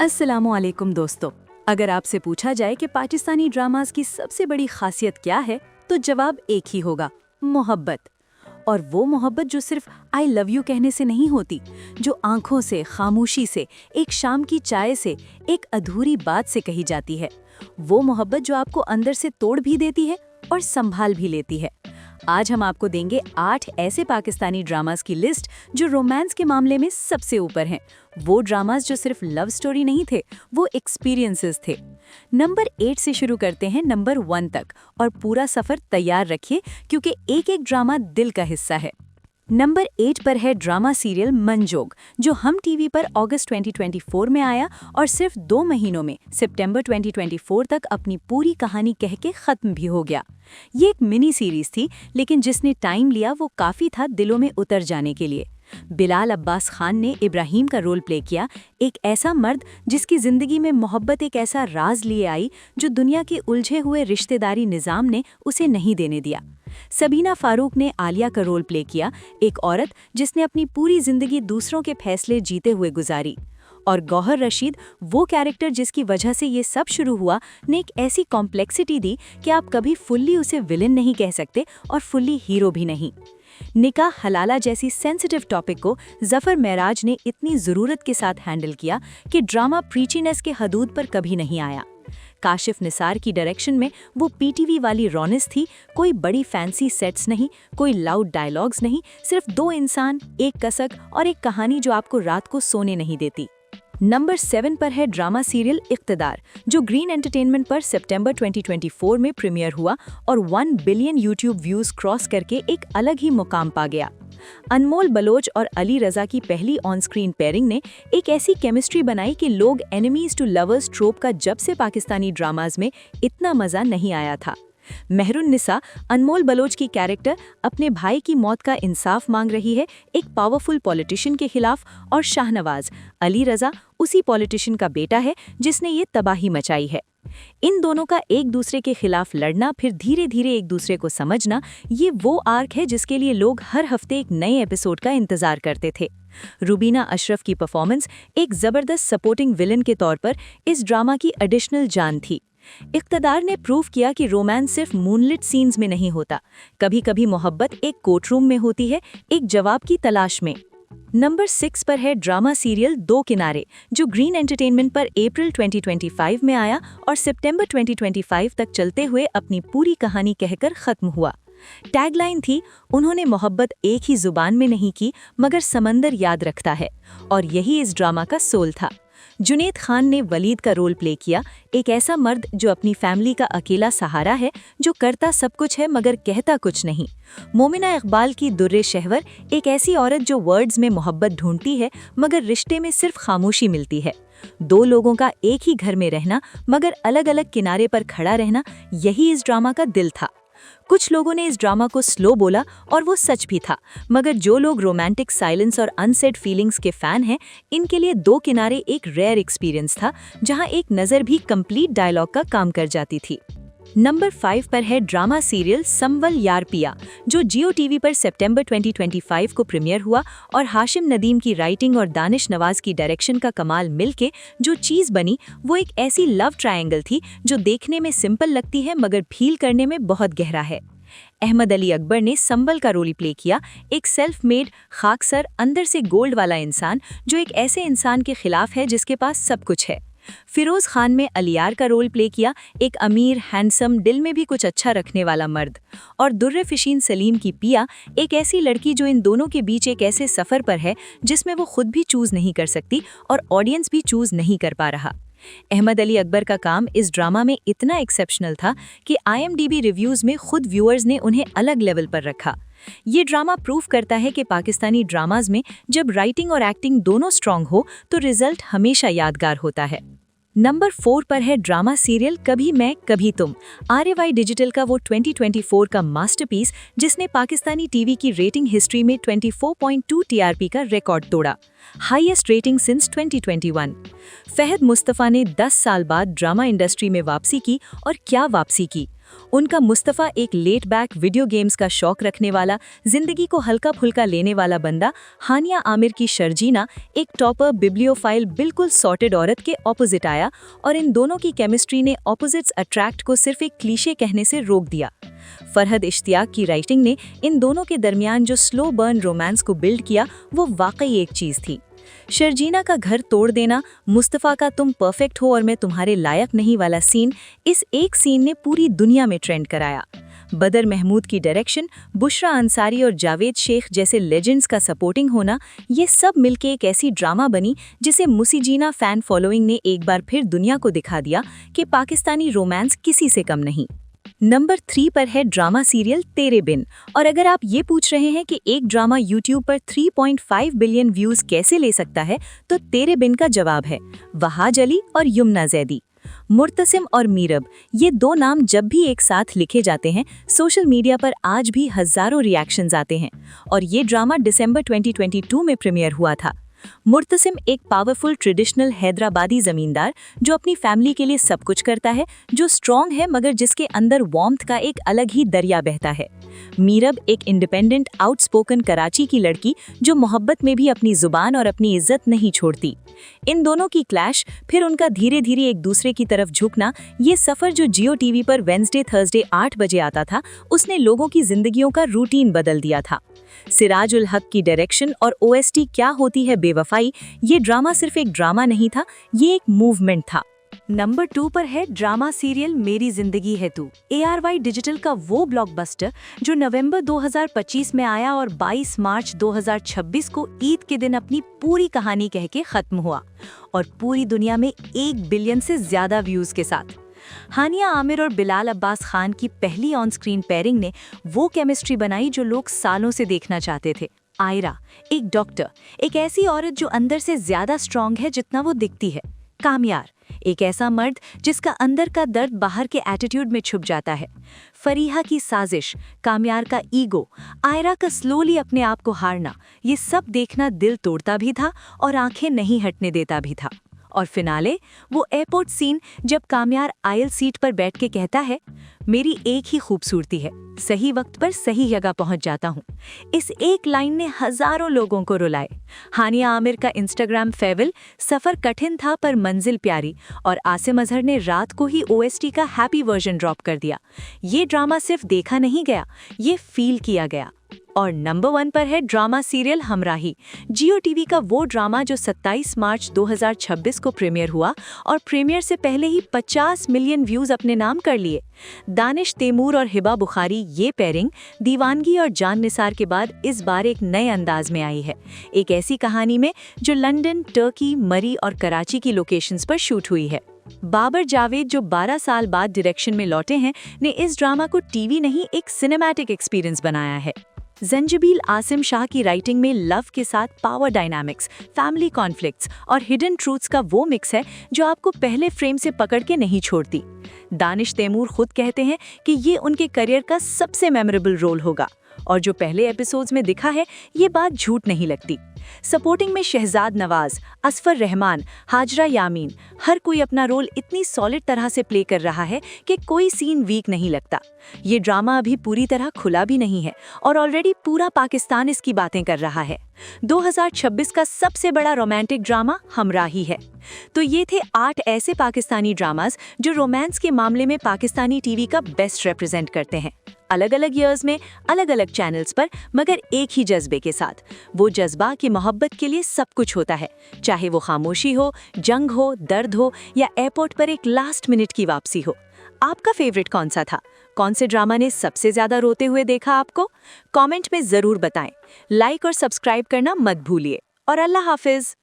अस्सलामुअलैकुम दोस्तों। अगर आपसे पूछा जाए कि पाकिस्तानी ड्रामास की सबसे बड़ी खासियत क्या है, तो जवाब एक ही होगा, मोहब्बत। और वो मोहब्बत जो सिर्फ आई लव यू कहने से नहीं होती, जो आंखों से, खामोशी से, एक शाम की चाय से, एक अधूरी बात से कही जाती है। वो मोहब्बत जो आपको अंदर से तोड़ भी देती है और संभाल भी लेती है। आज हम आपको देंगे 8 ऐसे पाकिस्तानी ड्रामास की लिस्ट जो रोमांस के मामले में सबसे ऊपर हैं। वो ड्रामास जो सिर्फ लव स्टोरी नहीं थे, वो एक्सपीरियंसेस थे। नंबर 8 से शुरू करते हैं नंबर 1 तक, और पूरा सफर तैयार रखिए क्योंकि एक एक ड्रामा दिल का हिस्सा है। नंबर 8 पर है ड्रामा सीरियल मनजोग, जो हम टीवी पर अगस्त 2024 में आया और सिर्फ 2 महीनों में सितंबर 2024 तक अपनी पूरी कहानी कह के खत्म भी हो गया। ये एक मिनी सीरीज थी, लेकिन जिसने टाइम लिया वो काफ़ी था दिलों में उतर जाने के लिए। बिलाल अब्बास खान ने इब्राहिम का रोल प्ले किया, एक ऐसा मर्द जिसकी ज़िंदगी में मोहब्बत एक ऐसा राज लिए आई जो दुनिया के उलझे हुए रिश्तेदारी निज़ाम ने उसे नहीं देने दिया। सबीना फारूक ने आलिया का रोल प्ले किया, एक औरत जिसने अपनी पूरी ज़िंदगी दूसरों के फैसले जीते हुए गुजारी। और गौहर रशीद, वो कैरेक्टर जिसकी वजह से ये सब शुरू हुआ, ने एक ऐसी कॉम्प्लेक्सिटी दी कि आप कभी फुल्ली उसे विलन नहीं कह सकते और फुल्ली हीरो भी नहीं। निकाह हलाला जैसी सेंसिटिव टॉपिक को जफर महराज ने इतनी ज़रूरत के साथ हैंडल किया कि ड्रामा प्रीचीनेस के हदूद पर कभी नहीं आया। काशिफ निसार की डायरेक्शन में वो पीटीवी वाली रौनस थी, कोई बड़ी फैंसी सेट्स नहीं, कोई लाउड डायलॉग्स नहीं, सिर्फ 2 इंसान, एक कसक और एक कहानी जो आपको रात को सोने नहीं देती। नंबर 7 पर है ड्रामा सीरियल इख्तिदार, जो ग्रीन एंटरटेनमेंट पर सितंबर 2024 में प्रीमियर हुआ और 1 बिलियन यूट्यूब व्यूज क्रॉस करके एक अलग ही मुकाम पा गया। अनमोल बलोच और अली रजा की पहली ऑन स्क्रीन पेयरिंग ने एक ऐसी केमिस्ट्री बनाई कि लोग एनिमीज टू लवर्स ट्रोप का जब से पाकिस्तानी ड्रामाज में इतना मजा नहीं आया था। मेहरुन्निसा, अनमोल बलोच की कैरेक्टर, अपने भाई की मौत का इंसाफ मांग रही है एक पावरफुल पॉलिटिशियन के खिलाफ, और शाहनवाज, अली रजा, उसी पॉलिटिशियन का बेटा है जिसने ये तबाही मचाई है। इन दोनों का एक दूसरे के खिलाफ लड़ना, फिर धीरे धीरे एक दूसरे को समझना, ये वो आर्क है जिसके लिए लोग हर हफ्ते एक नए एपिसोड का इंतजार करते थे। रुबीना अशरफ की परफॉर्मेंस एक जबरदस्त सपोर्टिंग विलन के तौर पर इस ड्रामा की एडिशनल जान थी। इख्तिदार ने प्रूव किया कि रोमांस सिर्फ मूनलिट सीन्स में नहीं होता, कभी कभी मोहब्बत एक कोर्टरूम में होती है, एक जवाब की तलाश में। नंबर 6 पर है ड्रामा सीरियल दो किनारे, जो ग्रीन एंटरटेनमेंट पर अप्रैल 2025 में आया और सितंबर 2025 तक चलते हुए अपनी पूरी कहानी कहकर खत्म हुआ। टैगलाइन थी, उन्होंने मोहब्बत एक ही जुबान में नहीं की मगर समंदर याद रखता है, और यही इस ड्रामा का सोल था। जुनैद खान ने वलीद का रोल प्ले किया, एक ऐसा मर्द जो अपनी फैमिली का अकेला सहारा है, जो करता सब कुछ है मगर कहता कुछ नहीं। मोमिना इकबाल की दुर्रे शहवर, एक ऐसी औरत जो वर्ड्स में मोहब्बत ढूंढती है मगर रिश्ते में सिर्फ खामोशी मिलती है। 2 लोगों का एक ही घर में रहना मगर अलग अलग किनारे पर खड़ा रहना, यही इस ड्रामा का दिल था। कुछ लोगों ने इस ड्रामा को स्लो बोला और वो सच भी था, मगर जो लोग रोमांटिक साइलेंस और अनसेड फीलिंग्स के फैन हैं, इनके लिए दो किनारे एक रेयर एक्सपीरियंस था, जहां एक नज़र भी कंप्लीट डायलॉग का काम कर जाती थी। नंबर 5 पर है ड्रामा सीरियल संवल यार पिया, जो जियो टीवी पर सितंबर 2025 को प्रीमियर हुआ और हाशिम नदीम की राइटिंग और दानिश नवाज की डायरेक्शन का कमाल मिलके जो चीज़ बनी, वो एक ऐसी लव ट्रायंगल थी जो देखने में सिंपल लगती है मगर फील करने में बहुत गहरा है। अहमद अली अकबर ने संबल का रोल प्ले किया, एक सेल्फ मेड, खाकसर, अंदर से गोल्ड वाला इंसान, जो एक ऐसे इंसान के खिलाफ है जिसके पास सब कुछ है। फिरोज खान में अलियार का रोल प्ले किया, एक अमीर, हैंडसम, दिल में भी कुछ अच्छा रखने वाला मर्द। और दुर्रे फिशीन सलीम की पिया, एक ऐसी लड़की जो इन दोनों के बीच एक ऐसे सफ़र पर है जिसमें वो खुद भी चूज़ नहीं कर सकती और ऑडियंस भी चूज़ नहीं कर पा रहा। अहमद अली अकबर का काम इस ड्रामा में इतना एक्सेप्शनल था कि IMDb रिव्यूज़ में खुद व्यूअर्स ने उन्हें अलग लेवल पर रखा। ये ड्रामा प्रूव करता है कि पाकिस्तानी ड्रामाज में जब राइटिंग और एक्टिंग दोनों स्ट्रॉन्ग हो तो रिजल्ट हमेशा यादगार होता है। नंबर 4 पर है ड्रामा सीरियल कभी मैं कभी तुम, RY डिजिटल का वो 2024 का मास्टरपीस जिसने पाकिस्तानी टीवी की रेटिंग हिस्ट्री में 24.2 TRP का रिकॉर्ड तोड़ा, highest rating since 2021। Fahad Mustafa ने 10 साल बाद ड्रामा इंडस्ट्री में वापसी की, और क्या वापसी की। उनका मुस्तफ़ा एक लेट बैक वीडियो गेम्स का शौक रखने वाला, जिंदगी को हल्का फुल्का लेने वाला बंदा, हानिया आमिर की शर्जीना एक टॉपर बिब्लियोफाइल बिल्कुल सॉर्टेड औरत के ऑपोजिट आया और इन दोनों की केमिस्ट्री ने ऑपोजिट्स अट्रैक्ट को सिर्फ एक क्लीशे कहने से रोक दिया। फरहद इश्तियाक की राइटिंग ने इन दोनों के दरमियान जो स्लो बर्न रोमांस को बिल्ड किया वो वाकई एक चीज़ थी। शर्जीना का घर तोड़ देना, मुस्तफ़ा का तुम परफेक्ट हो और मैं तुम्हारे लायक नहीं वाला सीन, इस एक सीन ने पूरी दुनिया में ट्रेंड कराया। बदर महमूद की डायरेक्शन, बुशरा अंसारी और जावेद शेख जैसे लेजेंड्स का सपोर्टिंग होना, ये सब मिलके एक ऐसी ड्रामा बनी जिसे मुसीजीना फैन फॉलोइंग ने एक बार फिर दुनिया को दिखा दिया कि पाकिस्तानी रोमांस किसी से कम नहीं। नंबर 3 पर है ड्रामा सीरियल तेरे बिन। और अगर आप ये पूछ रहे हैं कि एक ड्रामा यूट्यूब पर 3.5 बिलियन व्यूज़ कैसे ले सकता है, तो तेरे बिन का जवाब है वहाज अली और यमुना जैदी। मुर्तसिम और मीरब, ये दो नाम जब भी एक साथ लिखे जाते हैं, सोशल मीडिया पर आज भी हज़ारों रिएक्शंस आते हैं। और ये ड्रामा दिसंबर 2022 में प्रीमियर हुआ था। मुर्तसिम एक पावरफुल ट्रेडिशनल हैदराबादी जमींदार जो अपनी फैमिली के लिए सब कुछ करता है, जो स्ट्रॉन्ग है मगर जिसके अंदर वार्मथ का एक अलग ही दरिया बहता है। मीरब एक इंडिपेंडेंट आउटस्पोकन कराची की लड़की जो मोहब्बत में भी अपनी जुबान और अपनी इज्जत नहीं छोड़ती। इन दोनों की क्लैश, फिर उनका धीरे धीरे एक दूसरे की तरफ झुकना, ये सफ़र जो जियो टीवी पर वेंसडे थर्सडे 8 बजे आता था, उसने लोगों की जिंदगियों का रूटीन बदल दिया था। सिराजुल हक की डायरेक्शन और ओएसटी क्या होती है बेवफाई, ये ड्रामा सिर्फ एक ड्रामा नहीं था, ये एक मूवमेंट था। नंबर 2 पर है ड्रामा सीरियल मेरी जिंदगी है तू। ARY डिजिटल का वो ब्लॉकबस्टर जो नवंबर 2025 में आया और 22 मार्च 2026 को ईद के दिन अपनी पूरी कहानी कह के खत्म हुआ, और पूरी दुनिया में 1 बिलियन से ज्यादा व्यूज के साथ। हानिया आमिर और बिलाल अब्बास खान की पहली ऑन स्क्रीन पेयरिंग ने वो केमिस्ट्री बनाई जो लोग सालों से देखना चाहते थे। आयरा एक डॉक्टर, एक ऐसी औरत जो अंदर से ज्यादा स्ट्रांग है जितना वो दिखती है। कामयार एक ऐसा मर्द जिसका अंदर का दर्द बाहर के एटीट्यूड में छुप जाता है। फरीहा की साजिश, कामयार का ईगो, आयरा का स्लोली अपने आप को हारना, ये सब देखना दिल तोड़ता भी था और आंखें नहीं हटने देता भी था। और फिनाले, वो एयरपोर्ट सीन जब कामयार आयल सीट पर बैठ के कहता है, मेरी एक ही खूबसूरती है, सही वक्त पर सही जगह पहुंच जाता हूं। इस एक लाइन ने हजारों लोगों को रुलाए। हानिया आमिर का इंस्टाग्राम फेवल, सफर कठिन था पर मंजिल प्यारी, और आसिम अजहर ने रात को ही OST का हैप्पी वर्जन ड्रॉप कर दिया। ये ड्रामा सिर्फ देखा नहीं गया, ये फील किया गया। और नंबर 1 पर है ड्रामा सीरियल हमराही, जियो टीवी का वो ड्रामा जो 27 मार्च 2026 को प्रीमियर हुआ और प्रीमियर से पहले ही 50 मिलियन व्यूज अपने नाम कर लिए। दानिश तैमूर और हिबा बुखारी ये पेयरिंग दीवानगी और जान निसार के बाद इस बार एक नए अंदाज में आई है, एक ऐसी कहानी में जो लंदन, टर्की, मरी और कराची की लोकेशंस पर शूट हुई है। बाबर जावेद जो 12 साल बाद डायरेक्शन में लौटे हैं, ने इस ड्रामा को टीवी नहीं एक सिनेमैटिक एक्सपीरियंस बनाया है। जंजबील आसिम शाह की राइटिंग में लव के साथ पावर डायनामिक्स, फैमिली कॉन्फ्लिक्ट्स और हिडन ट्रूथ्स का वो मिक्स है जो आपको पहले फ्रेम से पकड़ के नहीं छोड़ती। दानिश तैमूर खुद कहते हैं कि ये उनके करियर का सबसे मेमोरेबल रोल होगा, और जो पहले एपिसोड्स में दिखा है ये बात झूठ नहीं लगती। सपोर्टिंग में शहजाद नवाज, असफर रहमान, हाजरा यामीन, हर कोई अपना रोल इतनी सॉलिड तरह से प्ले कर रहा है कि कोई सीन वीक नहीं लगता। ये ड्रामा अभी पूरी तरह खुला भी नहीं है और ऑलरेडी पूरा पाकिस्तान इसकी बातें कर रहा है। 2026 का सबसे बड़ा रोमांटिक ड्रामा हमराही है। तो ये थे 8 ऐसे पाकिस्तानी ड्रामास जो रोमांस के मामले में पाकिस्तानी टीवी का बेस्ट रिप्रेजेंट करते हैं, अलग अलग ईयर्स में, अलग अलग चैनल्स पर, मगर एक ही जज्बे के साथ। वो जज्बा कि मोहब्बत के लिए सब कुछ होता है, चाहे वो खामोशी हो, जंग हो, दर्द हो या एयरपोर्ट पर एक लास्ट मिनट की वापसी हो। आपका फेवरेट कौन सा था? कौन से ड्रामा ने सबसे ज्यादा रोते हुए देखा आपको? कमेंट में जरूर बताएं। लाइक और सब्सक्राइब करना मत भूलिए, और अल्लाह हाफिज।